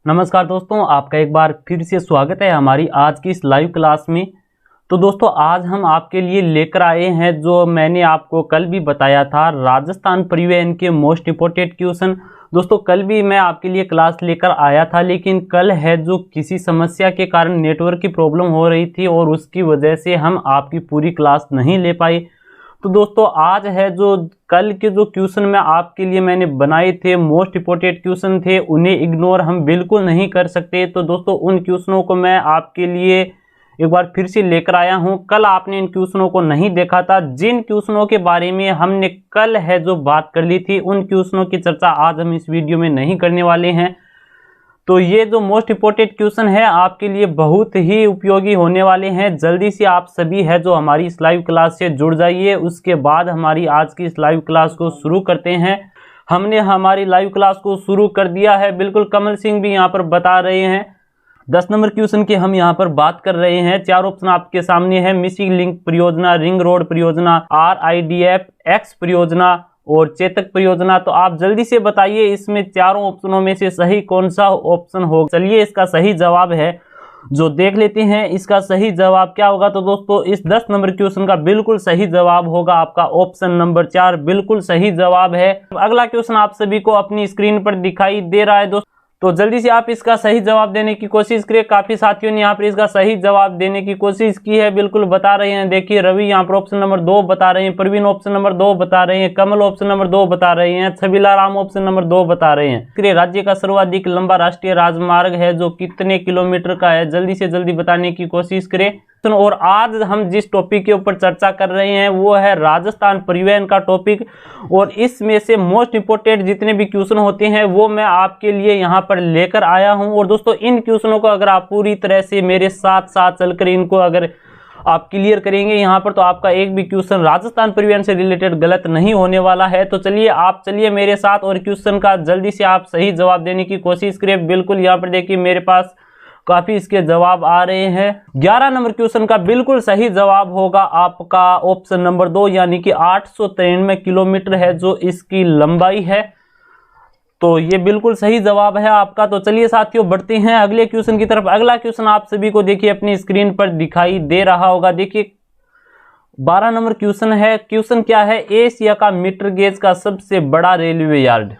नमस्कार दोस्तों, आपका एक बार फिर से स्वागत है हमारी आज की इस लाइव क्लास में। तो दोस्तों आज हम आपके लिए लेकर आए हैं जो मैंने आपको कल भी बताया था, राजस्थान परिवहन के मोस्ट इम्पोर्टेंट क्वेश्चन। दोस्तों कल भी मैं आपके लिए क्लास लेकर आया था, लेकिन कल है जो किसी समस्या के कारण नेटवर्क की प्रॉब्लम हो रही थी और उसकी वजह से हम आपकी पूरी क्लास नहीं ले पाए। तो दोस्तों आज है जो कल के जो क्वेश्चन मैं आपके लिए मैंने बनाए थे, मोस्ट इम्पोर्टेंट क्वेश्चन थे, उन्हें इग्नोर हम बिल्कुल नहीं कर सकते। तो दोस्तों उन क्वेश्चनों को मैं आपके लिए एक बार फिर से लेकर आया हूं। कल आपने इन क्वेश्चनों को नहीं देखा था, जिन क्वेश्चनों के बारे में हमने कल है जो बात कर ली थी, उन क्वेश्चनों की चर्चा आज हम इस वीडियो में नहीं करने वाले हैं। तो ये जो मोस्ट इम्पोर्टेंट क्वेश्चन है आपके लिए बहुत ही उपयोगी होने वाले हैं। जल्दी से आप सभी है जो हमारी इस लाइव क्लास से जुड़ जाइए, उसके बाद हमारी आज की इस लाइव क्लास को शुरू करते हैं। हमने हमारी लाइव क्लास को शुरू कर दिया है, बिल्कुल कमल सिंह भी यहाँ पर बता रहे हैं। 10 नंबर क्वेश्चन की हम यहाँ पर बात कर रहे हैं। 4 ऑप्शन आपके सामने है, मिसी लिंक परियोजना, रिंग रोड परियोजना, RIDF एक्स परियोजना और चेतक परियोजना। तो आप जल्दी से बताइए इसमें चारों ऑप्शनों में से सही कौन सा ऑप्शन होगा। चलिए इसका सही जवाब है जो देख लेते हैं, इसका सही जवाब क्या होगा। तो दोस्तों इस 10 नंबर क्वेश्चन का बिल्कुल सही जवाब होगा आपका ऑप्शन नंबर 4, बिल्कुल सही जवाब है। अगला क्वेश्चन आप सभी को अपनी स्क्रीन पर दिखाई दे रहा है दोस्तों, तो जल्दी से आप इसका सही जवाब देने की कोशिश करें। काफी साथियों ने यहाँ पर इसका सही जवाब देने की कोशिश की है, बिल्कुल बता रहे हैं। देखिए रवि यहाँ पर ऑप्शन नंबर 2 बता रहे हैं, प्रवीण ऑप्शन नंबर 2 बता रहे हैं, कमल ऑप्शन नंबर 2 बता रहे हैं, छबीला राम ऑप्शन नंबर 2 बता रहे हैं। राज्य का सर्वाधिक लंबा राष्ट्रीय राजमार्ग है जो कितने किलोमीटर का है, जल्दी से जल्दी बताने की कोशिश करें। और आज हम जिस टॉपिक के ऊपर चर्चा कर रहे हैं वो है राजस्थान परिवहन का टॉपिक, और इसमें से मोस्ट इंपोर्टेंट जितने भी क्वेश्चन होते हैं वो मैं आपके लिए यहाँ पर लेकर आया हूँ। और दोस्तों इन क्वेश्चनों को अगर आप पूरी तरह से मेरे साथ साथ चलकर इनको अगर आप क्लियर करेंगे यहाँ पर, तो आपका एक भी क्वेश्चन राजस्थान परिवहन से रिलेटेड गलत नहीं होने वाला है। तो चलिए मेरे साथ और क्वेश्चन का जल्दी से आप सही जवाब देने की कोशिश करें। बिल्कुल यहाँ पर देखिए मेरे पास काफी इसके जवाब आ रहे हैं। 11 नंबर क्वेश्चन का बिल्कुल सही जवाब होगा आपका ऑप्शन नंबर 2, यानी कि 893 किलोमीटर है जो इसकी लंबाई है। तो ये बिल्कुल सही जवाब है आपका। तो चलिए साथियों बढ़ते हैं अगले क्वेश्चन की तरफ। अगला क्वेश्चन आप सभी को देखिए अपनी स्क्रीन पर दिखाई दे रहा होगा। देखिए 12 नंबर क्वेश्चन है। क्वेश्चन क्या है, एशिया का मीटर गेज का सबसे बड़ा रेलवे यार्ड।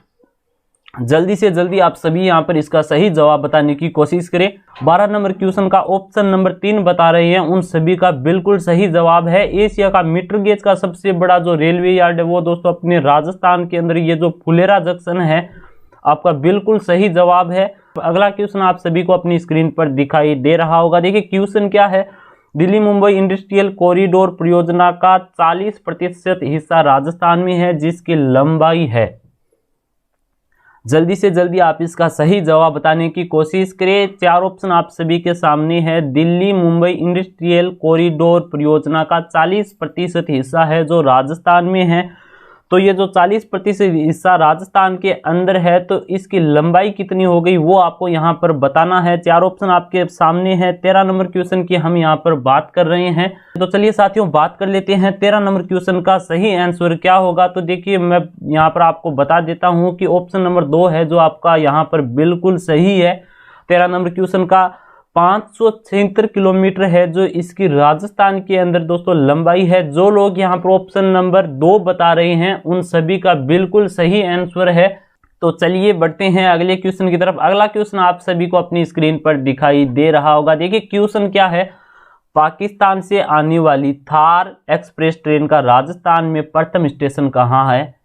जल्दी से जल्दी आप सभी यहाँ पर इसका सही जवाब बताने की कोशिश करें। 12 नंबर क्वेश्चन का ऑप्शन नंबर 3 बता रहे हैं, उन सभी का बिल्कुल सही जवाब है। एशिया का मीटर गेज का सबसे बड़ा जो रेलवे यार्ड है वो दोस्तों अपने राजस्थान के अंदर ये जो फुलेरा जंक्शन है, आपका बिल्कुल सही जवाब है। अगला क्वेश्चन आप सभी को अपनी स्क्रीन पर दिखाई दे रहा होगा। देखिए क्वेश्चन क्या है, दिल्ली मुंबई इंडस्ट्रियल कॉरिडोर परियोजना का 40% हिस्सा राजस्थान में है जिसकी लंबाई है। जल्दी से जल्दी आप इसका सही जवाब बताने की कोशिश करें। 4 ऑप्शन आप सभी के सामने है। दिल्ली मुंबई इंडस्ट्रियल कॉरिडोर परियोजना का 40% हिस्सा है जो राजस्थान में है। तो ये जो 40% हिस्सा राजस्थान के अंदर है, तो इसकी लंबाई कितनी हो गई वो आपको यहाँ पर बताना है। 4 ऑप्शन आपके सामने है। 13 नंबर क्वेश्चन की हम यहाँ पर बात कर रहे हैं। तो चलिए साथियों बात कर लेते हैं 13 नंबर क्वेश्चन का सही आंसर क्या होगा। तो देखिए मैं यहाँ पर आपको बता देता हूँ कि ऑप्शन नंबर 2 है जो आपका यहाँ पर बिल्कुल सही है। 13 नंबर क्वेश्चन का 576 किलोमीटर है जो इसकी राजस्थान के अंदर दोस्तों लंबाई है। जो लोग यहाँ पर ऑप्शन नंबर 2 बता रहे हैं उन सभी का बिल्कुल सही आंसर है। तो चलिए बढ़ते हैं अगले क्वेश्चन की तरफ। अगला क्वेश्चन आप सभी को अपनी स्क्रीन पर दिखाई दे रहा होगा। देखिए क्वेश्चन क्या है, पाकिस्तान से आने वाली थार एक्सप्रेस ट्रेन का राजस्थान में प्रथम स्टेशन कहाँ है।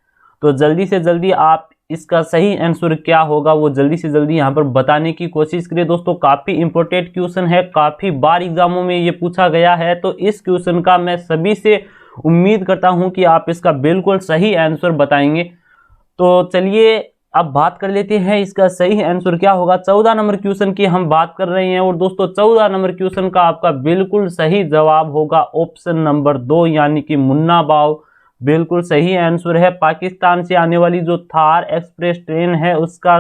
तो जल्दी से जल्दी आप इसका सही आंसर क्या होगा वो जल्दी से जल्दी यहाँ पर बताने की कोशिश करिए। दोस्तों काफी इंपॉर्टेंट क्वेश्चन है, काफी बार एग्जामों में ये पूछा गया है। तो इस क्वेश्चन का मैं सभी से उम्मीद करता हूँ कि आप इसका बिल्कुल सही आंसर बताएंगे। तो चलिए अब बात कर लेते हैं इसका सही आंसर क्या होगा। 14 नंबर क्वेश्चन की हम बात कर रहे हैं, और दोस्तों 14 नंबर क्वेश्चन का आपका बिल्कुल सही जवाब होगा ऑप्शन नंबर 2, यानी कि मुन्ना भाव। बिल्कुल सही आंसर है। पाकिस्तान से आने वाली जो थार एक्सप्रेस ट्रेन है उसका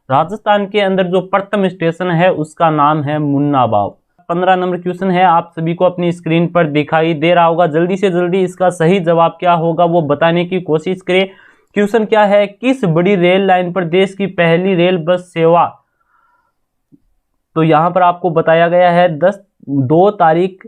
राजस्थान के अंदर जो प्रथम स्टेशन है उसका नाम है मुन्ना भाव। 15 नंबर क्वेश्चन है, आप सभी को अपनी स्क्रीन पर दिखाई दे रहा होगा। जल्दी से जल्दी इसका सही जवाब क्या होगा वो बताने की कोशिश करें। क्वेश्चन क्या है, किस बड़ी रेल लाइन पर देश की पहली रेल बस सेवा तो यहाँ पर आपको बताया गया है 2 तारीख,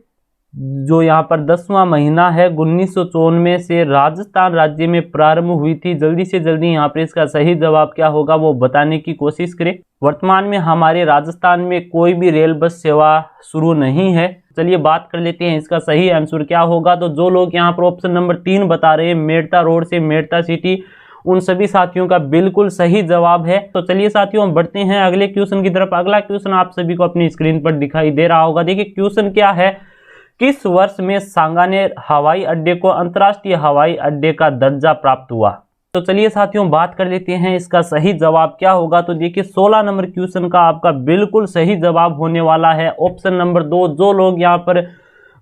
जो यहाँ पर 10वां महीना है 1994 से राजस्थान राज्य में प्रारंभ हुई थी। जल्दी से जल्दी यहाँ पर इसका सही जवाब क्या होगा वो बताने की कोशिश करें। वर्तमान में हमारे राजस्थान में कोई भी रेल बस सेवा शुरू नहीं है। चलिए बात कर लेते हैं इसका सही आंसर क्या होगा। तो जो लोग यहाँ पर ऑप्शन नंबर 3 बता रहे हैं, मेड़ता रोड से मेड़ता सिटी, उन सभी साथियों का बिल्कुल सही जवाब है। तो चलिए साथियों हम बढ़ते हैं अगले क्वेश्चन की तरफ। अगला क्वेश्चन आप सभी को अपनी स्क्रीन पर दिखाई दे रहा होगा। देखिए क्वेश्चन क्या है, किस वर्ष में सांगानेर हवाई अड्डे को अंतर्राष्ट्रीय हवाई अड्डे का दर्जा प्राप्त हुआ। तो चलिए साथियों बात कर लेते हैं इसका सही जवाब क्या होगा। तो देखिए 16 नंबर क्वेश्चन का आपका बिल्कुल सही जवाब होने वाला है ऑप्शन नंबर 2। जो लोग यहाँ पर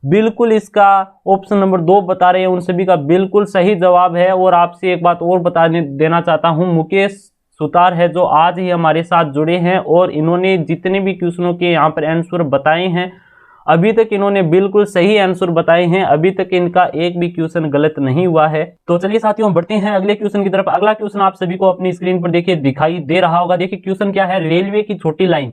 बिल्कुल इसका ऑप्शन नंबर 2 बता रहे हैं उन सभी का बिल्कुल सही जवाब है। और आपसे एक बात और बताने देना चाहता हूं, मुकेश सुतार है जो आज ही हमारे साथ जुड़े हैं और इन्होंने जितने भी क्वेश्चनों के यहाँ पर आंसर बताए हैं अभी तक इन्होंने बिल्कुल सही आंसर बताए हैं। अभी तक इनका एक भी क्वेश्चन गलत नहीं हुआ है। तो चलिए साथियों बढ़ते हैं अगले क्वेश्चन की तरफ। अगला क्वेश्चन आप सभी को अपनी स्क्रीन पर देखिए दिखाई दे रहा होगा। देखिए क्वेश्चन क्या है, रेलवे की छोटी लाइन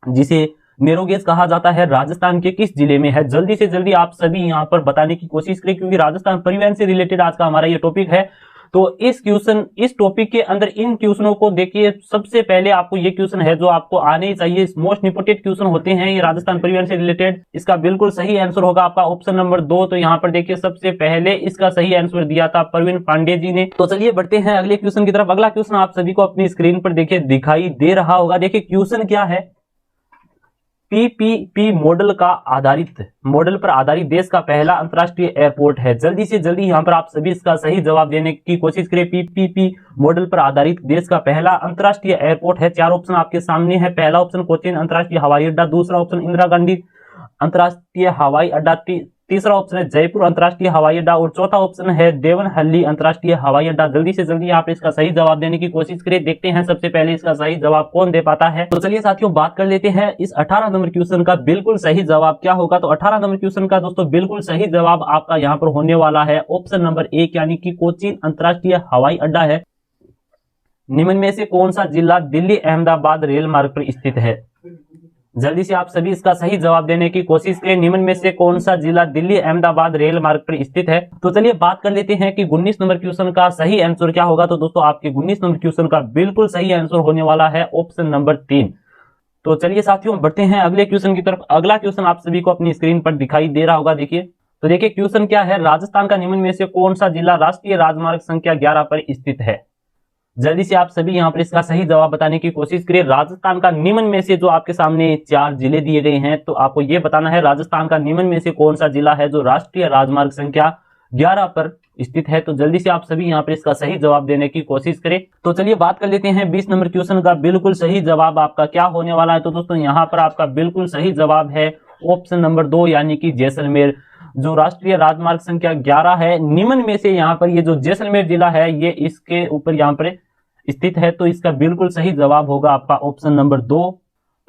जिसे नैरोगेज कहा जाता है राजस्थान के किस जिले में है। जल्दी से जल्दी आप सभी यहाँ पर बताने की कोशिश करें क्योंकि राजस्थान परिवहन से रिलेटेड आज का हमारा ये टॉपिक है। तो इस टॉपिक के अंदर इन क्वेश्चनों को देखिए, सबसे पहले आपको ये क्वेश्चन है जो आपको आने ही चाहिए, मोस्ट इंपोर्टेंट क्वेश्चन होते हैं ये राजस्थान परिवहन से रिलेटेड। इसका बिल्कुल सही आंसर होगा आपका ऑप्शन नंबर 2। तो यहाँ पर देखिए सबसे पहले इसका सही आंसर दिया था प्रवीण पांडे जी ने। तो चलिए बढ़ते हैं अगले क्वेश्चन की तरफ। अगला क्वेश्चन आप सभी को अपनी स्क्रीन पर देखिए दिखाई दे रहा होगा। देखिए क्वेश्चन क्या है, पीपीपी मॉडल पर आधारित देश का पहला अंतरराष्ट्रीय एयरपोर्ट है। जल्दी से जल्दी यहाँ पर आप सभी इसका सही जवाब देने की कोशिश करें। पीपीपी मॉडल पर आधारित देश का पहला अंतरराष्ट्रीय एयरपोर्ट है। 4 ऑप्शन आपके सामने है। पहला ऑप्शन कोचीन अंतरराष्ट्रीय हवाई अड्डा, दूसरा ऑप्शन इंदिरा गांधी अंतरराष्ट्रीय हवाई अड्डा, तीसरा ऑप्शन है जयपुर अंतरराष्ट्रीय हवाई अड्डा और चौथा ऑप्शन है देवनहल्ली अंतरराष्ट्रीय हवाई अड्डा। जल्दी से जल्दी आप इसका सही जवाब देने की कोशिश करें। देखते हैं सबसे पहले इसका सही जवाब कौन दे पाता है। तो चलिए साथियों बात कर लेते हैं इस 18 नंबर क्वेश्चन का बिल्कुल सही जवाब क्या होगा। तो 18 नंबर क्वेश्चन का दोस्तों बिल्कुल सही जवाब आपका यहाँ पर होने वाला है ऑप्शन नंबर 1 यानी कि कोचीन अंतरराष्ट्रीय हवाई अड्डा है। निम्न में से कौन सा जिला दिल्ली अहमदाबाद रेल मार्ग पर स्थित है। जल्दी से आप सभी इसका सही जवाब देने की कोशिश करें। निम्न में से कौन सा जिला दिल्ली अहमदाबाद रेल मार्ग पर स्थित है। तो चलिए बात कर लेते हैं कि 19 नंबर क्वेश्चन का सही आंसर क्या होगा। तो दोस्तों आपके 19 नंबर क्वेश्चन का बिल्कुल सही आंसर होने वाला है ऑप्शन नंबर 3। तो चलिए साथियों बढ़ते हैं अगले क्वेश्चन की तरफ। अगला क्वेश्चन आप सभी को अपनी स्क्रीन पर दिखाई दे रहा होगा। देखिए तो देखिए क्वेश्चन क्या है, राजस्थान का निम्न में से कौन सा जिला राष्ट्रीय राजमार्ग संख्या 11 पर स्थित है। जल्दी से आप सभी यहाँ पर इसका सही जवाब बताने की कोशिश करें। राजस्थान का निम्न में से जो आपके सामने 4 जिले दिए गए हैं तो आपको ये बताना है राजस्थान का निम्न में से कौन सा जिला है जो राष्ट्रीय राजमार्ग संख्या 11 पर स्थित है। तो जल्दी से आप सभी यहाँ पर इसका सही जवाब देने की कोशिश करें। तो चलिए बात कर लेते हैं 20 नंबर क्वेश्चन का बिल्कुल सही जवाब आपका क्या होने वाला है। तो दोस्तों यहाँ पर आपका बिल्कुल सही जवाब है ऑप्शन नंबर 2 यानी कि जैसलमेर, जो राष्ट्रीय राजमार्ग संख्या 11 है। निम्न में से यहाँ पर ये जो जैसलमेर जिला है ये इसके ऊपर यहाँ पर स्थित है। तो इसका बिल्कुल सही जवाब होगा आपका ऑप्शन नंबर 2।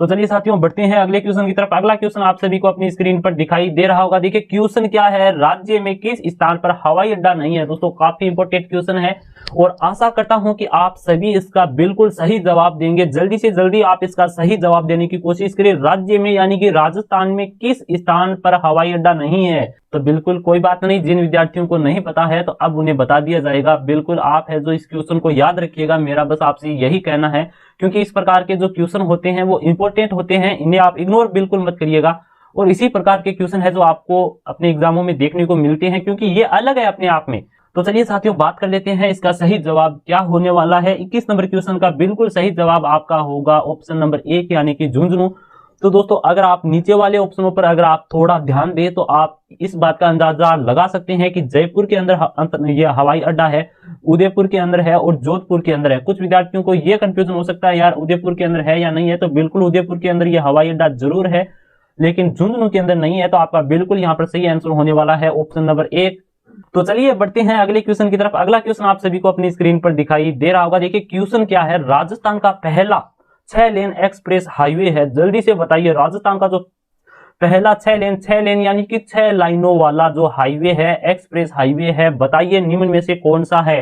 तो चलिए साथियों बढ़ते हैं अगले क्वेश्चन की तरफ। अगला क्वेश्चन आप सभी को अपनी स्क्रीन पर दिखाई दे रहा होगा। देखिए क्वेश्चन क्या है, राज्य में किस स्थान पर हवाई अड्डा नहीं है। दोस्तों काफी इंपोर्टेंट क्वेश्चन है और आशा करता हूं कि आप सभी इसका बिल्कुल सही जवाब देंगे। जल्दी से जल्दी आप इसका सही जवाब देने की कोशिश करें। राज्य में यानी कि राजस्थान में किस स्थान पर हवाई अड्डा नहीं है। तो बिल्कुल कोई बात नहीं, जिन विद्यार्थियों को नहीं पता है तो अब उन्हें बता दिया जाएगा। बिल्कुल आप है जो इस क्वेश्चन को याद रखिएगा, मेरा बस आपसे यही कहना है क्योंकि इस प्रकार के जो क्वेश्चन होते हैं वो इंपॉर्टेंट होते हैं, इन्हें आप इग्नोर बिल्कुल मत करिएगा। और इसी प्रकार के क्वेश्चन है जो आपको अपने एग्जामों में देखने को मिलते हैं क्योंकि ये अलग है अपने आप में। तो चलिए साथियों बात कर लेते हैं इसका सही जवाब क्या होने वाला है। 21 नंबर क्वेश्चन का बिल्कुल सही जवाब आपका होगा ऑप्शन नंबर 1 यानी कि झुंझुनू। तो दोस्तों अगर आप नीचे वाले ऑप्शनों पर अगर आप थोड़ा ध्यान दें तो आप इस बात का अंदाजा लगा सकते हैं कि जयपुर के अंदर यह हवाई अड्डा है, उदयपुर के अंदर है और जोधपुर के अंदर है। कुछ विद्यार्थियों को यह कंफ्यूजन हो सकता है यार उदयपुर के अंदर है या नहीं है। तो बिल्कुल उदयपुर के अंदर यह हवाई अड्डा जरूर है लेकिन झुंझुनू के अंदर नहीं है। तो आपका बिल्कुल यहाँ पर सही आंसर होने वाला है ऑप्शन नंबर 1। तो चलिए बढ़ते हैं अगले क्वेश्चन की तरफ। अगला क्वेश्चन आप सभी को अपनी स्क्रीन पर दिखाई दे रहा होगा। देखिए क्वेश्चन क्या है, राजस्थान का पहला 6 लेन एक्सप्रेस हाईवे है। जल्दी से बताइए राजस्थान का जो पहला 6 लेन यानी कि 6 लाइनों वाला जो हाईवे है, एक्सप्रेस हाईवे है, बताइए निम्न में से कौन सा है।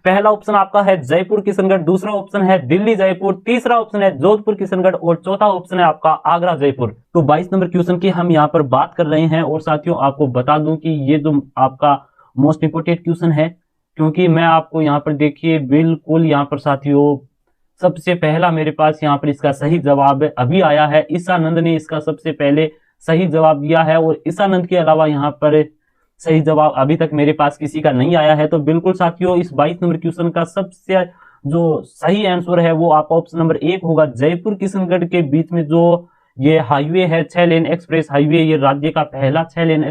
पहला ऑप्शन आपका है जयपुर किशनगढ़, दूसरा ऑप्शन है दिल्ली जयपुर, तीसरा ऑप्शन है जोधपुर किशनगढ़ और चौथा ऑप्शन है आपका आगरा जयपुर। तो 22 नंबर क्वेश्चन की हम यहाँ पर बात कर रहे हैं। और साथियों आपको बता दूं कि ये जो आपका मोस्ट इंपोर्टेंट क्वेश्चन है, क्योंकि मैं आपको यहाँ पर देखिए बिल्कुल यहाँ पर साथियों सबसे पहला मेरे पास यहाँ पर इसका सही जवाब अभी आया है। ईसानंद ने इसका सबसे पहले सही जवाब दिया है और ईसानंद के अलावा यहाँ पर सही जवाब अभी तक मेरे पास किसी का नहीं आया है। तो बिल्कुल साथियों इस 22 नंबर क्वेश्चन का सबसे जो सही आंसर है वो आपका ऑप्शन नंबर 1 होगा। जयपुर किशनगढ़ के बीच में जो ये हाईवे है 6 लेन एक्सप्रेस हाईवे, ये राज्य का पहला 6 लेन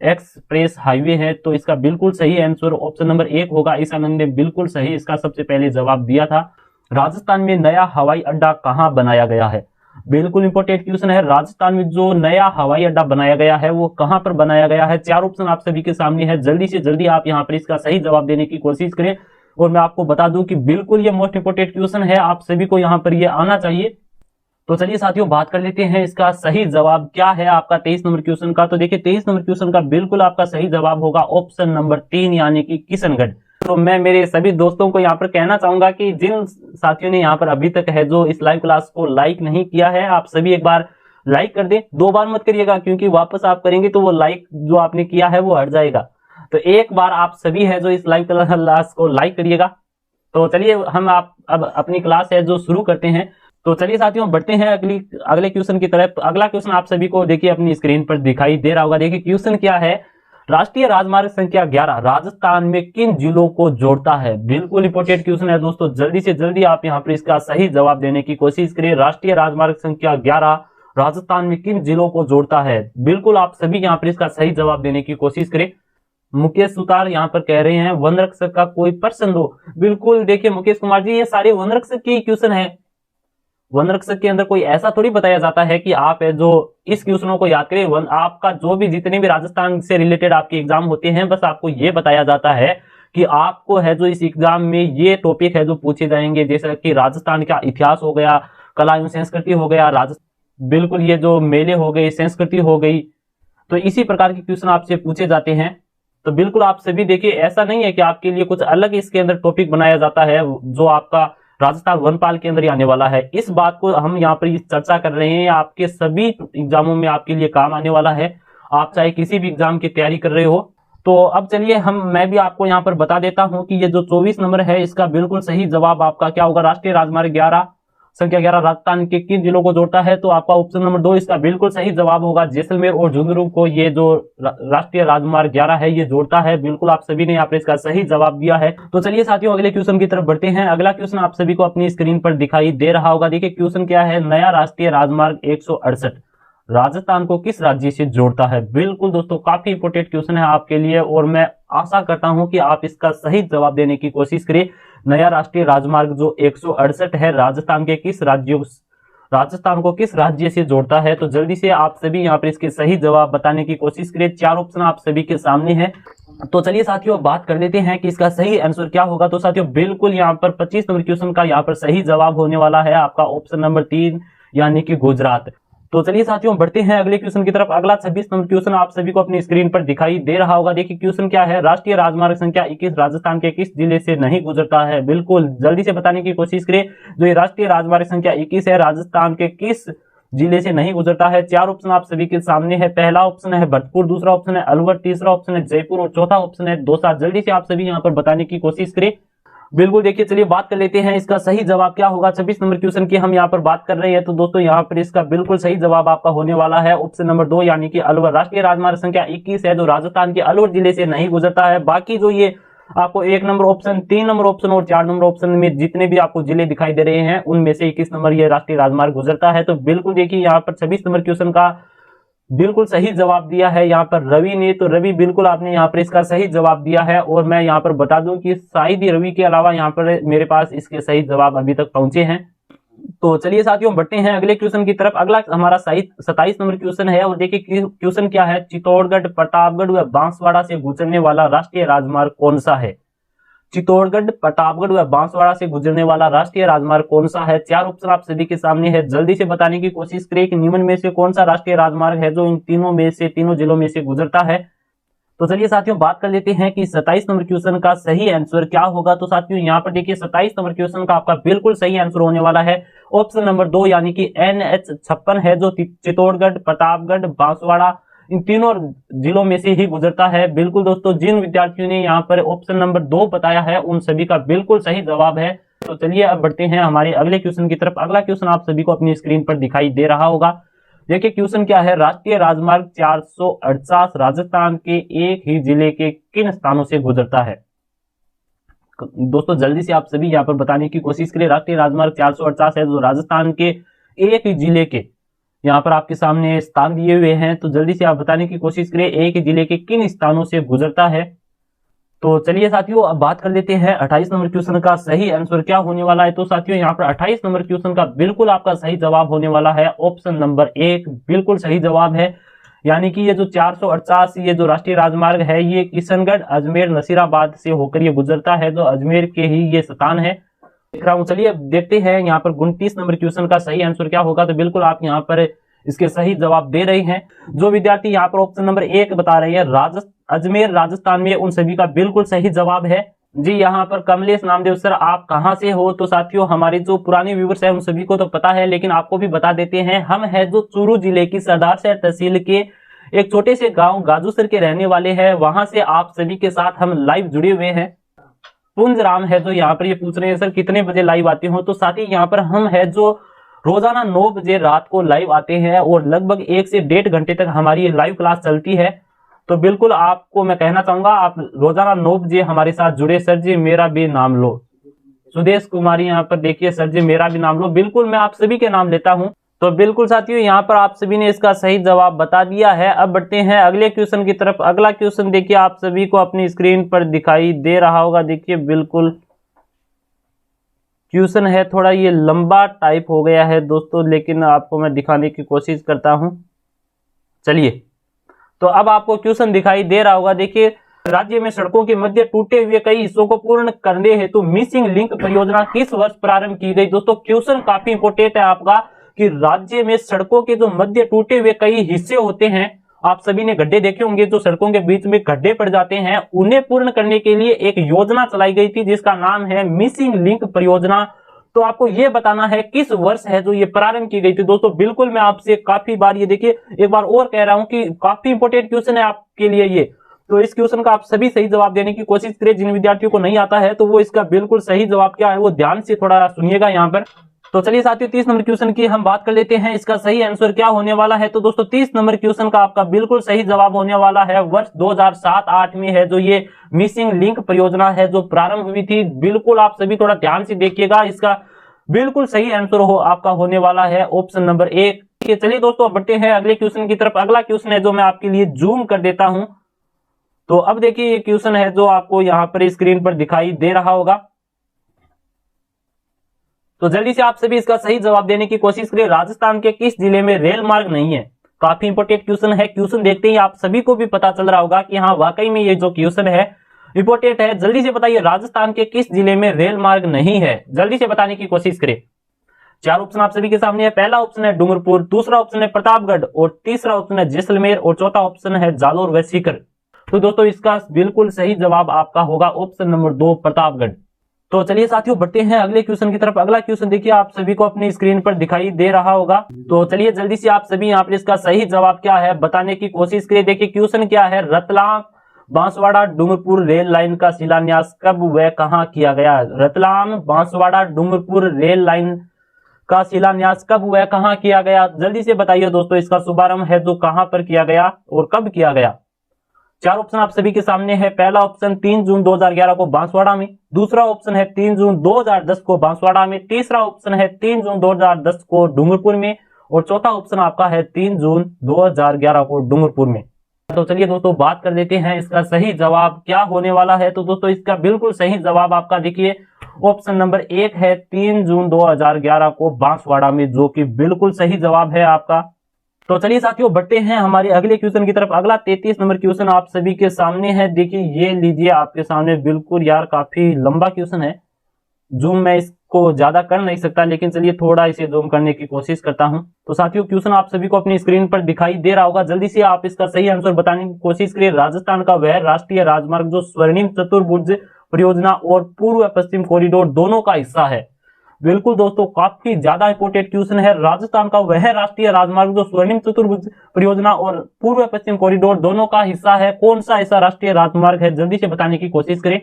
एक्सप्रेस हाईवे है। तो इसका बिल्कुल सही आंसर ऑप्शन नंबर 1 होगा। ईसानंद ने बिल्कुल सही इसका सबसे पहले जवाब दिया था। राजस्थान में नया हवाई अड्डा कहां बनाया गया है? बिल्कुल इंपोर्टेंट क्वेश्चन है। राजस्थान में जो नया हवाई अड्डा बनाया गया है वो कहां पर बनाया गया है? 4 ऑप्शन आप सभी के सामने है। जल्दी से जल्दी आप यहां पर इसका सही जवाब देने की कोशिश करें। और मैं आपको बता दूं कि बिल्कुल ये मोस्ट इंपोर्टेंट क्वेश्चन है, आप सभी को यहां पर ये आना चाहिए। तो चलिए साथियों बात कर लेते हैं इसका सही जवाब क्या है आपका 23 नंबर क्वेश्चन का। तो देखिए 23 नंबर क्वेश्चन का बिल्कुल आपका सही जवाब होगा ऑप्शन नंबर 3 यानी कि किशनगढ़। तो मैं मेरे सभी दोस्तों को यहाँ पर कहना चाहूंगा कि जिन साथियों ने यहाँ पर अभी तक है जो इस लाइव क्लास को लाइक नहीं किया है, आप सभी एक बार लाइक कर दें। 2 बार मत करिएगा, क्योंकि वापस आप करेंगे तो वो लाइक जो आपने किया है वो हट जाएगा। तो एक बार आप सभी है जो इस लाइव क्लास को लाइक करिएगा। तो चलिए हम आप अब अपनी क्लास है जो शुरू करते हैं। तो चलिए साथियों बढ़ते हैं अगले क्वेश्चन की तरफ। अगला क्वेश्चन आप सभी को देखिए अपनी स्क्रीन पर दिखाई दे रहा होगा। देखिए क्वेश्चन क्या है, राष्ट्रीय राजमार्ग संख्या 11 राजस्थान में किन जिलों को जोड़ता है? बिल्कुल इंपोर्टेंट क्वेश्चन है दोस्तों, जल्दी से जल्दी आप यहाँ पर इसका सही जवाब देने की कोशिश करिए। राष्ट्रीय राजमार्ग संख्या 11 राजस्थान में किन जिलों को जोड़ता है? बिल्कुल आप सभी यहाँ पर इसका सही जवाब देने की कोशिश करें। मुकेश सुतार यहाँ पर कह रहे हैं वन रक्षक का कोई प्रश्न दो। बिल्कुल देखिए मुकेश कुमार जी, ये सारे वन रक्षक की क्वेश्चन है। वन रक्षक के अंदर कोई ऐसा थोड़ी बताया जाता है कि आप है जो इस क्वेश्चनों को याद करें। आपका जो भी जितने भी राजस्थान से रिलेटेड आपके एग्जाम होते हैं, बस आपको ये बताया जाता है कि आपको है जो इस एग्जाम में ये टॉपिक है जो पूछे जाएंगे, जैसे कि राजस्थान का इतिहास हो गया, कला एवं संस्कृति हो गया, बिल्कुल ये जो मेले हो गए, संस्कृति हो गई। तो इसी प्रकार के क्वेश्चन आपसे पूछे जाते हैं। तो बिल्कुल आप सभी देखिए, ऐसा नहीं है कि आपके लिए कुछ अलग इसके अंदर टॉपिक बनाया जाता है जो आपका राजस्थान वनपाल के अंदर ही आने वाला है। इस बात को हम यहाँ पर चर्चा कर रहे हैं, आपके सभी एग्जामों में आपके लिए काम आने वाला है, आप चाहे किसी भी एग्जाम की तैयारी कर रहे हो। तो अब चलिए मैं भी आपको यहाँ पर बता देता हूँ कि ये जो 24 नंबर है इसका बिल्कुल सही जवाब आपका क्या होगा। राष्ट्रीय राजमार्ग संख्या 11 राजस्थान के किन जिलों को जोड़ता है? तो आपका ऑप्शन नंबर 2 इसका बिल्कुल सही जवाब होगा। जैसलमेर और झुंझुनू को ये जो राष्ट्रीय राजमार्ग 11 है ये जोड़ता है। बिल्कुल आप सभी ने यहाँ पर इसका सही जवाब दिया है। तो चलिए साथियों अगले क्वेश्चन की तरफ बढ़ते हैं। अगला क्वेश्चन आप सभी को अपनी स्क्रीन पर दिखाई दे रहा होगा। देखिए क्वेश्चन क्या है, नया राष्ट्रीय राजमार्ग 168 राजस्थान को किस राज्य से जोड़ता है? बिल्कुल दोस्तों काफी इंपोर्टेंट क्वेश्चन है आपके लिए और मैं आशा करता हूं कि आप इसका सही जवाब देने की कोशिश करें। नया राष्ट्रीय राजमार्ग जो 168 है राजस्थान को किस राज्य से जोड़ता है? तो जल्दी से आप सभी यहाँ पर इसके सही जवाब बताने की कोशिश करें। 4 ऑप्शन आप सभी के सामने है। तो चलिए साथियों बात कर लेते हैं कि इसका सही आंसर क्या होगा। तो साथियों बिल्कुल यहाँ पर 25 नंबर क्वेश्चन का यहाँ पर सही जवाब होने वाला है आपका ऑप्शन नंबर 3 यानी कि गुजरात। तो चलिए साथियों बढ़ते हैं अगले क्वेश्चन की तरफ। अगला 26 नंबर क्वेश्चन आप सभी को अपनी स्क्रीन पर दिखाई दे रहा होगा। देखिए क्वेश्चन क्या है, राष्ट्रीय राजमार्ग संख्या 21 राजस्थान के किस जिले से नहीं गुजरता है? बिल्कुल जल्दी से बताने की कोशिश करें। जो ये राष्ट्रीय राजमार्ग संख्या 21 है राजस्थान के किस जिले से नहीं गुजरता है? 4 ऑप्शन आप सभी के सामने है। पहला ऑप्शन है भरतपुर, दूसरा ऑप्शन है अलवर, तीसरा ऑप्शन है जयपुर और चौथा ऑप्शन है दौसा। जल्दी से आप सभी यहाँ पर बताने की कोशिश करें। बिल्कुल देखिए चलिए बात कर लेते हैं इसका सही जवाब क्या होगा। 26 नंबर क्वेश्चन की हम यहाँ पर बात कर रहे हैं। तो दोस्तों यहाँ पर इसका बिल्कुल सही जवाब आपका होने वाला है ऑप्शन नंबर 2 यानी कि अलवर। राष्ट्रीय राजमार्ग संख्या 21 है जो राजस्थान के अलवर जिले से नहीं गुजरता है। बाकी जो ये आपको 1 नंबर ऑप्शन, 3 नंबर ऑप्शन और 4 नंबर ऑप्शन में जितने भी आपको जिले दिखाई दे रहे हैं उनमें से 21 नंबर ये राष्ट्रीय राजमार्ग गुजरता है। तो बिल्कुल देखिए यहाँ पर 26 नंबर क्वेश्चन का बिल्कुल सही जवाब दिया है यहाँ पर रवि ने। तो रवि बिल्कुल आपने यहाँ पर इसका सही जवाब दिया है और मैं यहाँ पर बता दूं कि शायद ही रवि के अलावा यहाँ पर मेरे पास इसके सही जवाब अभी तक पहुंचे हैं। तो चलिए साथियों बढ़ते हैं अगले क्वेश्चन की तरफ। अगला हमारा 27 नंबर क्वेश्चन है और देखिए क्वेश्चन क्या है, चित्तौड़गढ़, प्रतापगढ़ व बांसवाड़ा से गुजरने वाला राष्ट्रीय राजमार्ग कौन सा है? चित्तौड़गढ़, प्रतापगढ़ व बांसवाड़ा से गुजरने वाला राष्ट्रीय राजमार्ग कौन सा है? 4 ऑप्शन आप सभी के सामने है। जल्दी से बताने की कोशिश करें कि निम्न में से कौन सा राष्ट्रीय राजमार्ग है जो इन तीनों जिलों में से गुजरता है। तो चलिए साथियों बात कर लेते हैं कि 27 नंबर क्वेश्चन का सही आंसर क्या होगा। तो साथियों यहाँ पर देखिए 27 नंबर क्वेश्चन का आपका बिल्कुल सही आंसर होने वाला है ऑप्शन नंबर 2 यानी कि NH56 है जो चित्तौड़गढ़, प्रतापगढ़, बांसवाड़ा इन तीनों जिलों में से ही गुजरता है। बिल्कुल दोस्तों, जिन विद्यार्थियों ने यहाँ पर ऑप्शन नंबर 2 बताया है उन सभी का बिल्कुल सही जवाब है। तो चलिए अब बढ़ते हैं हमारे अगले क्वेश्चन की तरफ। अगला क्वेश्चन आप सभी को अपनी स्क्रीन पर दिखाई दे रहा होगा। देखिए क्वेश्चन क्या है, राष्ट्रीय राजमार्ग 448 राजस्थान के एक ही जिले के किन स्थानों से गुजरता है। दोस्तों जल्दी से आप सभी यहाँ पर बताने की कोशिश करें। राष्ट्रीय राजमार्ग 448 है जो राजस्थान के एक ही जिले के, यहाँ पर आपके सामने स्थान दिए हुए हैं, तो जल्दी से आप बताने की कोशिश करें एक ही जिले के किन स्थानों से गुजरता है। तो चलिए साथियों अब बात कर लेते हैं 28 नंबर क्वेश्चन का सही आंसर क्या होने वाला है। तो साथियों यहाँ पर 28 नंबर क्वेश्चन का बिल्कुल आपका सही जवाब होने वाला है ऑप्शन नंबर 1 बिल्कुल सही जवाब है। यानी कि ये जो 448 ये जो राष्ट्रीय राजमार्ग है ये किशनगढ़, अजमेर, नसीराबाद से होकर ये गुजरता है, जो अजमेर के ही ये स्थान है देख रहा हूँ। चलिए देखते हैं यहाँ पर 29 नंबर क्वेश्चन का सही आंसर क्या होगा। तो बिल्कुल आप यहाँ पर इसके सही जवाब दे रहे हैं। जो विद्यार्थी यहाँ पर ऑप्शन नंबर 1 बता रहे हैं अजमेर राजस्थान में, उन सभी का बिल्कुल सही जवाब है। जी यहाँ पर कमलेश नामदेव सर आप कहाँ से हो। तो साथियों हमारे जो पुराने व्यूवर्स हैं उन सभी को तो पता है, लेकिन आपको भी बता देते हैं, हम है जो चूरू जिले की सरदारसर तहसील के एक छोटे से गांव गाजूसर के रहने वाले हैं। वहां से आप सभी के साथ हम लाइव जुड़े हुए हैं। पुंज राम है जो यहाँ पर ये पूछ रहे हैं सर कितने बजे लाइव आते हो। तो साथ ही यहाँ पर हम है जो रोजाना 9 बजे रात को लाइव आते हैं और लगभग 1 से 1.5 घंटे तक हमारी ये लाइव क्लास चलती है। तो बिल्कुल आपको मैं कहना चाहूंगा आप रोजाना 9 बजे हमारे साथ जुड़े। सर जी मेरा भी नाम लो। सुदेश कुमारी यहाँ पर देखिए, सर जी मेरा भी नाम लो। बिल्कुल मैं आप सभी के नाम लेता हूँ। तो बिल्कुल साथियों यहाँ पर आप सभी ने इसका सही जवाब बता दिया है। अब बढ़ते हैं अगले क्वेश्चन की तरफ। अगला क्वेश्चन देखिए आप सभी को अपनी स्क्रीन पर दिखाई दे रहा होगा। देखिए बिल्कुल क्वेश्चन है थोड़ा ये लंबा टाइप हो गया है दोस्तों, लेकिन आपको मैं दिखाने की कोशिश करता हूं। चलिए तो अब आपको क्वेश्चन दिखाई दे रहा होगा। देखिए राज्य में सड़कों के मध्य टूटे हुए कई हिस्सों को पूर्ण करने हेतु मिसिंग लिंक परियोजना किस वर्ष प्रारंभ की गई। दोस्तों क्वेश्चन काफी इंपोर्टेंट है आपका कि राज्य में सड़कों के जो मध्य टूटे हुए कई हिस्से होते हैं, आप सभी ने गड्ढे देखे होंगे, जो सड़कों के बीच में गड्ढे पड़ जाते हैं, उन्हें पूर्ण करने के लिए एक योजना चलाई गई थी जिसका नाम है मिसिंग लिंक परियोजना। तो आपको ये बताना है किस वर्ष है जो ये प्रारंभ की गई थी। दोस्तों बिल्कुल मैं आपसे काफी बार ये देखिए एक बार और कह रहा हूं कि काफी इंपोर्टेंट क्वेश्चन है आपके लिए ये। तो इस क्वेश्चन का आप सभी सही जवाब देने की कोशिश करें। जिन विद्यार्थियों को नहीं आता है तो वो इसका बिल्कुल सही जवाब क्या है वो ध्यान से थोड़ा सुनिएगा यहाँ पर। तो चलिए साथियों 30 नंबर क्वेश्चन की हम बात कर लेते हैं, इसका सही आंसर क्या होने वाला है। तो दोस्तों 30 नंबर क्वेश्चन का आपका बिल्कुल सही जवाब होने वाला है वर्ष 2007-8 में है जो ये मिसिंग लिंक परियोजना है जो प्रारंभ हुई थी। बिल्कुल आप सभी थोड़ा ध्यान से देखिएगा, इसका बिल्कुल सही आंसर आपका होने वाला है ऑप्शन नंबर 1। चलिए दोस्तों बढ़ते हैं अगले क्वेश्चन की तरफ। अगला क्वेश्चन है जो मैं आपके लिए जूम कर देता हूं। तो अब देखिए ये क्वेश्चन है जो आपको यहाँ पर स्क्रीन पर दिखाई दे रहा होगा। तो जल्दी से आप सभी इसका सही जवाब देने की कोशिश करें। राजस्थान के किस जिले में रेल मार्ग नहीं है। काफी इंपोर्टेंट क्वेश्चन है। क्वेश्चन देखते ही आप सभी को भी पता चल रहा होगा कि हाँ वाकई में ये जो क्वेश्चन है इंपोर्टेंट है। जल्दी से बताइए राजस्थान के किस जिले में रेल मार्ग नहीं है। जल्दी से बताने की कोशिश करें। 4 ऑप्शन आप सभी के सामने है। पहला ऑप्शन है डूंगरपुर, दूसरा ऑप्शन है प्रतापगढ़ और तीसरा ऑप्शन है जैसलमेर और चौथा ऑप्शन है जालोर व सीकर। तो दोस्तों इसका बिल्कुल सही जवाब आपका होगा ऑप्शन नंबर 2 प्रतापगढ़। तो चलिए साथियों बढ़ते हैं अगले क्वेश्चन की तरफ। अगला क्वेश्चन देखिए आप सभी को अपनी स्क्रीन पर दिखाई दे रहा होगा। तो चलिए जल्दी से आप सभी यहाँ पर इसका सही जवाब क्या है बताने की कोशिश करिए। देखिए क्वेश्चन क्या है, रतलाम बांसवाड़ा डूंगरपुर रेल लाइन का शिलान्यास कब व कहां किया गया। रतलाम बांसवाड़ा डूंगरपुर रेल लाइन का शिलान्यास कब व कहां किया गया। जल्दी से बताइए दोस्तों इसका शुभारंभ है जो कहां पर किया गया और कब किया गया। 4 ऑप्शन आप सभी के सामने है। पहला ऑप्शन 3 जून 2011 को बांसवाड़ा में, दूसरा ऑप्शन है 3 जून 2010 को बांसवाड़ा में, तीसरा ऑप्शन है 3 जून 2010 को डूंगरपुर में और चौथा ऑप्शन आपका है 3 जून 2011 को डूंगरपुर में। तो चलिए दोस्तों बात कर लेते हैं इसका सही जवाब क्या होने वाला है। तो दोस्तों इसका बिल्कुल सही जवाब आपका देखिए ऑप्शन नंबर 1 है 3 जून 2011 को बांसवाड़ा में, जो कि बिल्कुल सही जवाब है आपका। तो चलिए साथियों बढ़ते हैं हमारे अगले क्वेश्चन की तरफ। अगला 33 नंबर क्वेश्चन आप सभी के सामने है। देखिए ये लीजिए आपके सामने, बिल्कुल यार काफी लंबा क्वेश्चन है। जूम मैं इस को ज्यादा कर नहीं सकता, लेकिन चलिए थोड़ा इसे जूम करने की कोशिश करता हूं। तो साथियों क्वेश्चन आप सभी को अपनी स्क्रीन पर दिखाई दे रहा होगा, जल्दी से आप इसका सही आंसर बताने की कोशिश करिए। राजस्थान का वह राष्ट्रीय राजमार्ग जो स्वर्णिम चतुर्भुज परियोजना और पूर्व पश्चिम कॉरिडोर दोनों का हिस्सा है। बिल्कुल दोस्तों, काफी ज्यादा इंपोर्टेंट क्वेश्चन है। राजस्थान का वह राष्ट्रीय राजमार्ग जो स्वर्णिम चतुर्भुज परियोजना और पूर्व पश्चिम कॉरिडोर दोनों का हिस्सा है, कौन सा ऐसा राष्ट्रीय राजमार्ग है, जल्दी से बताने की कोशिश करें।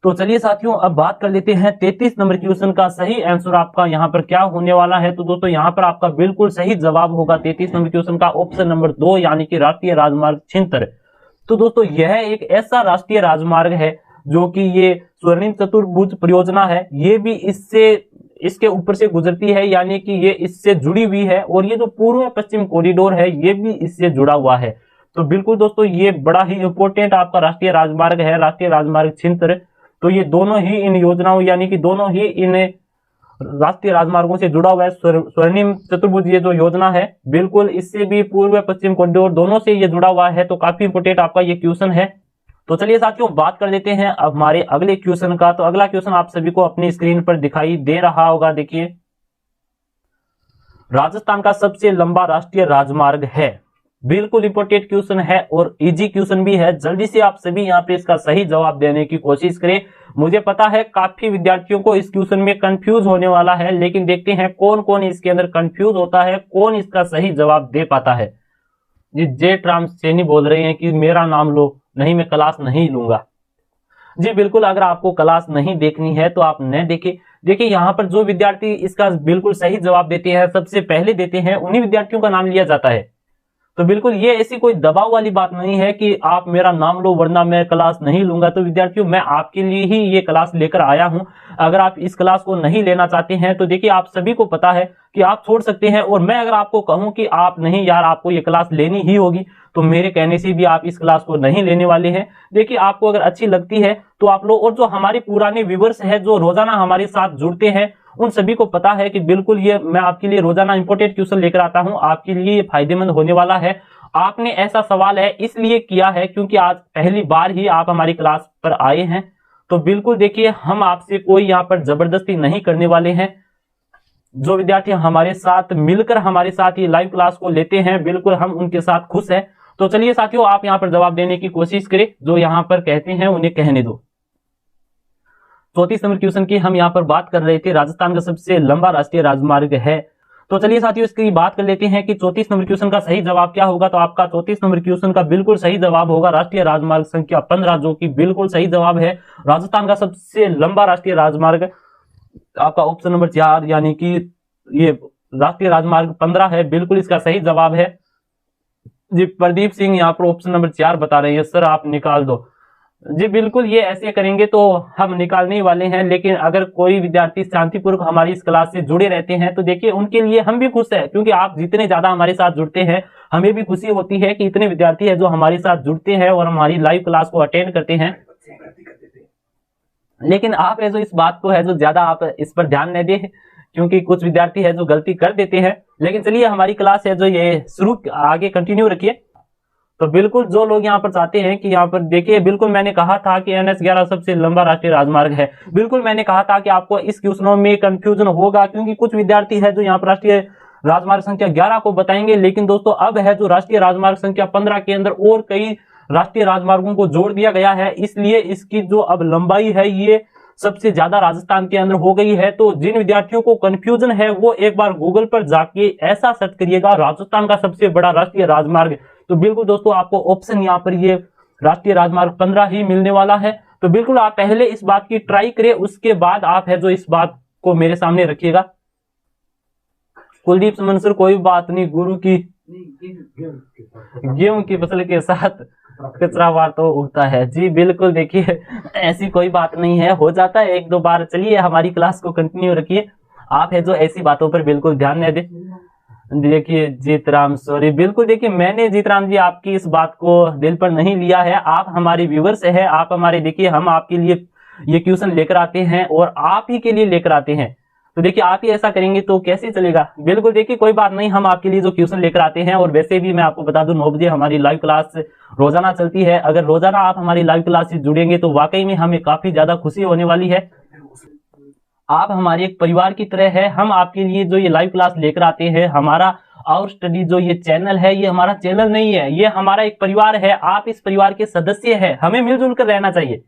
तो चलिए साथियों अब बात कर लेते हैं 33 नंबर क्वेश्चन का सही आंसर आपका यहाँ पर क्या होने वाला है। तो दोस्तों यहाँ पर आपका बिल्कुल सही जवाब होगा 33 नंबर क्वेश्चन का ऑप्शन नंबर 2, यानी कि राष्ट्रीय राजमार्ग 76। तो दोस्तों यह एक ऐसा राष्ट्रीय राजमार्ग है जो कि ये स्वर्णिम चतुर्भुज परियोजना है, ये भी इसके ऊपर से गुजरती है, यानी कि ये इससे जुड़ी हुई है, और ये जो पूर्व पश्चिम कॉरिडोर है ये भी इससे जुड़ा हुआ है। तो बिल्कुल दोस्तों ये बड़ा ही इंपोर्टेंट आपका राष्ट्रीय राजमार्ग है, राष्ट्रीय राजमार्ग 76। तो ये दोनों ही इन योजनाओं यानी कि दोनों ही इन राष्ट्रीय राजमार्गों से जुड़ा हुआ है। स्वर्णिम चतुर्भुज ये जो योजना है बिल्कुल इससे भी पूर्व पश्चिम कॉरिडोर दोनों से ये जुड़ा हुआ है। तो काफी इंपोर्टेंट आपका ये क्वेश्चन है। तो चलिए साथियों बात कर लेते हैं अब हमारे अगले क्वेश्चन का। तो अगला क्वेश्चन आप सभी को अपनी स्क्रीन पर दिखाई दे रहा होगा, देखिए। राजस्थान का सबसे लंबा राष्ट्रीय राजमार्ग है, बिल्कुल इंपोर्टेंट क्वेश्चन है और इजी क्वेश्चन भी है। जल्दी से आप सभी यहाँ पे इसका सही जवाब देने की कोशिश करें। मुझे पता है काफी विद्यार्थियों को इस क्वेश्चन में कंफ्यूज होने वाला है, लेकिन देखते हैं कौन कौन इसके अंदर कंफ्यूज होता है, कौन इसका सही जवाब दे पाता है। जी जेठ राम सैनी बोल रहे हैं कि मेरा नाम लो, नहीं मैं क्लास नहीं लूंगा। जी बिल्कुल, अगर आपको क्लास नहीं देखनी है तो आप न देखें। देखिए यहाँ पर जो विद्यार्थी इसका बिल्कुल सही जवाब देते हैं, सबसे पहले देते हैं, उन्हीं विद्यार्थियों का नाम लिया जाता है। तो बिल्कुल ये ऐसी कोई दबाव वाली बात नहीं है कि आप मेरा नाम लो वरना मैं क्लास नहीं लूंगा। तो विद्यार्थियों मैं आपके लिए ही ये क्लास लेकर आया हूं। अगर आप इस क्लास को नहीं लेना चाहते हैं तो देखिए आप सभी को पता है कि आप छोड़ सकते हैं, और मैं अगर आपको कहूं कि आप नहीं यार आपको ये क्लास लेनी ही होगी, तो मेरे कहने से भी आप इस क्लास को नहीं लेने वाले हैं। देखिए आपको अगर अच्छी लगती है तो आप लोग, और जो हमारे पुराने व्यूअर्स है जो रोजाना हमारे साथ जुड़ते हैं, उन सभी को पता है कि बिल्कुल ये मैं आपके लिए रोजाना इंपोर्टेंट क्वेश्चन लेकर आता हूं, आपके लिए ये फायदेमंद होने वाला है। आपने ऐसा सवाल है इसलिए किया है क्योंकि आज पहली बार ही आप हमारी क्लास पर आए हैं। तो बिल्कुल देखिए हम आपसे कोई यहाँ पर जबरदस्ती नहीं करने वाले हैं। जो विद्यार्थी हमारे साथ मिलकर हमारे साथ ये लाइव क्लास को लेते हैं, बिल्कुल हम उनके साथ खुश हैं। तो चलिए साथियों आप यहाँ पर जवाब देने की कोशिश करें, जो यहाँ पर कहते हैं उन्हें कहने दो। 34 नंबर क्वेश्चन की हम यहाँ पर बात कर रहे थे, राजस्थान का सबसे लंबा राष्ट्रीय राजमार्ग है। तो चलिए साथियों इसकी बात कर लेते हैं कि 34 नंबर क्वेश्चन का सही जवाब क्या होगा। तो आपका 34 नंबर क्वेश्चन का बिल्कुल सही जवाब होगा राष्ट्रीय राजमार्ग संख्या 15, जो कि बिल्कुल सही जवाब है। राजस्थान का सबसे लंबा राष्ट्रीय राजमार्ग आपका ऑप्शन नंबर 4 यानी कि ये राष्ट्रीय राजमार्ग 15 है, बिल्कुल इसका सही जवाब है। जी प्रदीप सिंह यहाँ पर ऑप्शन नंबर 4 बता रहे हैं, सर आप निकाल दो। जी बिल्कुल ये ऐसे करेंगे तो हम निकालने वाले हैं, लेकिन अगर कोई विद्यार्थी शांतिपूर्वक हमारी इस क्लास से जुड़े रहते हैं तो देखिए उनके लिए हम भी खुश है, क्योंकि आप जितने ज्यादा हमारे साथ जुड़ते हैं हमें भी खुशी होती है कि इतने विद्यार्थी है जो हमारे साथ जुड़ते हैं और हमारी लाइव क्लास को अटेंड करते हैं। लेकिन आप है जो इस बात को है जो ज्यादा आप इस पर ध्यान न दें, क्योंकि कुछ विद्यार्थी है जो गलती कर देते हैं। लेकिन चलिए हमारी क्लास है जो ये शुरू आगे कंटिन्यू रखिए। तो बिल्कुल जो लोग यहाँ पर चाहते हैं कि यहाँ पर देखिए, बिल्कुल मैंने कहा था कि NH11 सबसे लंबा राष्ट्रीय राजमार्ग है। बिल्कुल मैंने कहा था कि आपको इस क्वेश्चनों में कंफ्यूजन होगा, क्योंकि कुछ विद्यार्थी है जो यहाँ पर राष्ट्रीय राजमार्ग संख्या 11 को बताएंगे, लेकिन दोस्तों अब है जो राष्ट्रीय राजमार्ग संख्या 15 के अंदर और कई राष्ट्रीय राजमार्गों को जोड़ दिया गया है, इसलिए इसकी जो अब लंबाई है ये सबसे ज्यादा राजस्थान के अंदर हो गई है। तो जिन विद्यार्थियों को कंफ्यूजन है वो एक बार गूगल पर जाके ऐसा सर्च करिएगा राजस्थान का सबसे बड़ा राष्ट्रीय राजमार्ग। तो बिल्कुल दोस्तों आपको ऑप्शन यहाँ पर ये राष्ट्रीय राजमार्ग 15 ही मिलने वाला है। तो बिल्कुल आप पहले इस बात की ट्राई करें, उसके बाद आप है जो इस बात को मेरे सामने रखिएगा। कुलदीप सुमन सर कोई बात नहीं, गुरु की गेहूं की फसल के साथ कचरावार तो उगता है। जी बिल्कुल देखिए ऐसी कोई बात नहीं है, हो जाता है एक दो बार। चलिए हमारी क्लास को कंटिन्यू रखिए, आप है जो ऐसी बातों पर बिल्कुल ध्यान न दें। देखिए जीतराम सॉरी, बिल्कुल देखिए मैंने जीतराम जी आपकी इस बात को दिल पर नहीं लिया है। आप हमारे व्यूअर्स है, आप हमारे, देखिए हम आपके लिए ये क्वेश्चन लेकर आते हैं और आप ही के लिए लेकर आते हैं। तो देखिए आप ही ऐसा करेंगे तो कैसे चलेगा। बिल्कुल देखिए कोई बात नहीं, हम आपके लिए जो क्वेश्चन लेकर आते हैं, और वैसे भी मैं आपको बता दूं 9 बजे हमारी लाइव क्लास रोजाना चलती है। अगर रोजाना आप हमारी लाइव क्लास से जुड़ेंगे तो वाकई में हमें काफी ज्यादा खुशी होने वाली है। आप हमारे एक परिवार की तरह है। हम आपके लिए जो ये लाइव क्लास लेकर आते हैं, हमारा आवर स्टडी जो ये चैनल है, ये हमारा चैनल नहीं है, ये हमारा एक परिवार है। आप इस परिवार के सदस्य हैं, हमें मिलजुल कर रहना चाहिए।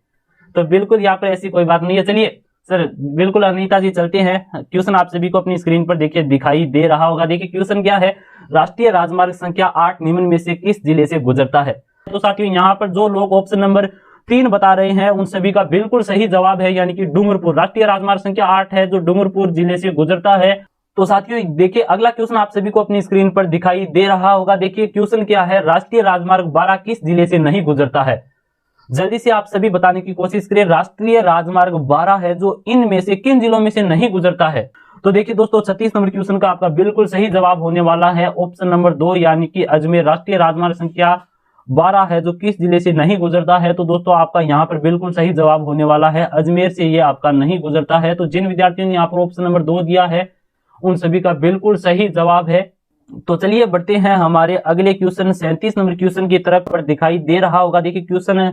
तो बिल्कुल यहाँ पर ऐसी कोई बात नहीं है। चलिए सर, बिल्कुल अनीता जी चलते हैं। क्वेश्चन आप सभी को अपनी स्क्रीन पर देखिए दिखाई दे रहा होगा। देखिए क्वेश्चन क्या है, राष्ट्रीय राजमार्ग संख्या 8 निम्न में से किस जिले से गुजरता है। तो साथियों यहाँ पर जो लोग ऑप्शन नंबर 3 बता रहे हैं उन सभी का बिल्कुल सही जवाब है, यानी कि डूंगरपुर। राष्ट्रीय राजमार्ग संख्या 8 है जो डूंगरपुर जिले से गुजरता है। तो साथियों देखिए अगला क्वेश्चन आप सभी को अपनी स्क्रीन पर दिखाई दे रहा होगा। देखिए क्वेश्चन क्या है, राष्ट्रीय राजमार्ग 12 किस जिले से नहीं गुजरता है। जल्दी से आप सभी बताने की कोशिश करें, राष्ट्रीय राजमार्ग 12 है जो इनमें से किन जिलों में से नहीं गुजरता है। तो देखिए दोस्तों 36 नंबर क्वेश्चन का आपका बिल्कुल सही जवाब होने वाला है ऑप्शन नंबर 2, यानी कि अजमेर। राष्ट्रीय राजमार्ग संख्या 12 है जो किस जिले से नहीं गुजरता है। तो दोस्तों आपका यहाँ पर बिल्कुल सही जवाब होने वाला है, अजमेर से ये आपका नहीं गुजरता है। तो जिन विद्यार्थियों ने यहाँ पर ऑप्शन नंबर 2 दिया है उन सभी का बिल्कुल सही जवाब है। तो चलिए बढ़ते हैं हमारे अगले क्वेश्चन 37 नंबर क्वेश्चन की तरफ पर दिखाई दे रहा होगा। देखिए क्वेश्चन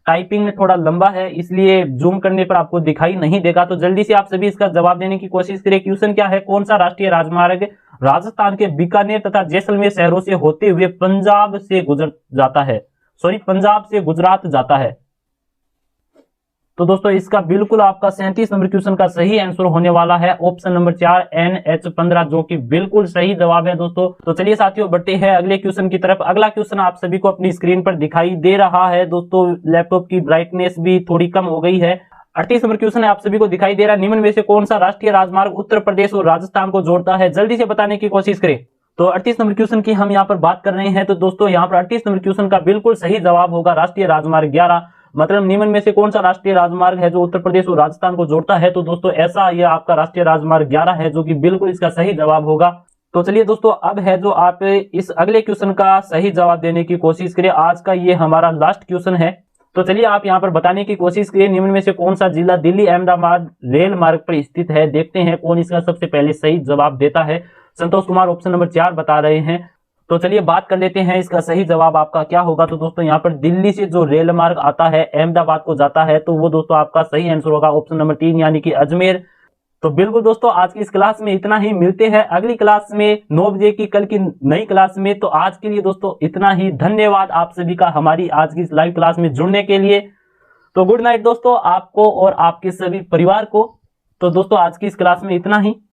टाइपिंग में थोड़ा लंबा है इसलिए जूम करने पर आपको दिखाई नहीं देगा। तो जल्दी से आप सभी इसका जवाब देने की कोशिश करें। क्वेश्चन क्या है, कौन सा राष्ट्रीय राजमार्ग राजस्थान के बीकानेर तथा जैसलमेर शहरों से होते हुए पंजाब से पंजाब से गुजरात जाता है। तो दोस्तों इसका बिल्कुल आपका 37 नंबर क्वेश्चन का सही आंसर होने वाला है ऑप्शन नंबर 4 NH15, जो कि बिल्कुल सही जवाब है दोस्तों। तो चलिए साथियों बढ़ते हैं अगले क्वेश्चन की तरफ। अगला क्वेश्चन आप सभी को अपनी स्क्रीन पर दिखाई दे रहा है दोस्तों, लैपटॉप की ब्राइटनेस भी थोड़ी कम हो गई है। 38 नंबर क्वेश्चन आप सभी को दिखाई दे रहा है, निम्न में से कौन सा राष्ट्रीय राजमार्ग उत्तर प्रदेश और राजस्थान को जोड़ता है। जल्दी से बताने की कोशिश करें। तो 38 नंबर क्वेश्चन की हम यहाँ पर बात कर रहे हैं। तो दोस्तों यहाँ पर 38 नंबर क्वेश्चन का बिल्कुल सही जवाब होगा राष्ट्रीय राजमार्ग 11। मतलब निम्न में से कौन सा राष्ट्रीय राजमार्ग है जो उत्तर प्रदेश और राजस्थान को जोड़ता है। तो दोस्तों ऐसा यह आपका राष्ट्रीय राजमार्ग 11 है जो कि बिल्कुल इसका सही जवाब होगा। तो चलिए दोस्तों अब है जो आप इस अगले क्वेश्चन का सही जवाब देने की कोशिश करें। आज का ये हमारा लास्ट क्वेश्चन है। तो चलिए आप यहाँ पर बताने की कोशिश करिए, निम्न में से कौन सा जिला दिल्ली अहमदाबाद रेल मार्ग पर स्थित है। देखते हैं कौन इसका सबसे पहले सही जवाब देता है। संतोष कुमार ऑप्शन नंबर 4 बता रहे हैं। तो चलिए बात कर लेते हैं इसका सही जवाब आपका क्या होगा। तो दोस्तों यहाँ पर दिल्ली से जो रेल मार्ग आता है अहमदाबाद को जाता है, तो वो दोस्तों आपका सही आंसर होगा ऑप्शन नंबर 3, यानी कि अजमेर। तो बिल्कुल दोस्तों आज की इस क्लास में इतना ही, मिलते हैं अगली क्लास में 9 बजे की कल की नई क्लास में। तो आज के लिए दोस्तों इतना ही, धन्यवाद आप सभी का हमारी आज की इस लाइव क्लास में जुड़ने के लिए। तो गुड नाइट दोस्तों आपको और आपके सभी परिवार को। तो दोस्तों आज की इस क्लास में इतना ही।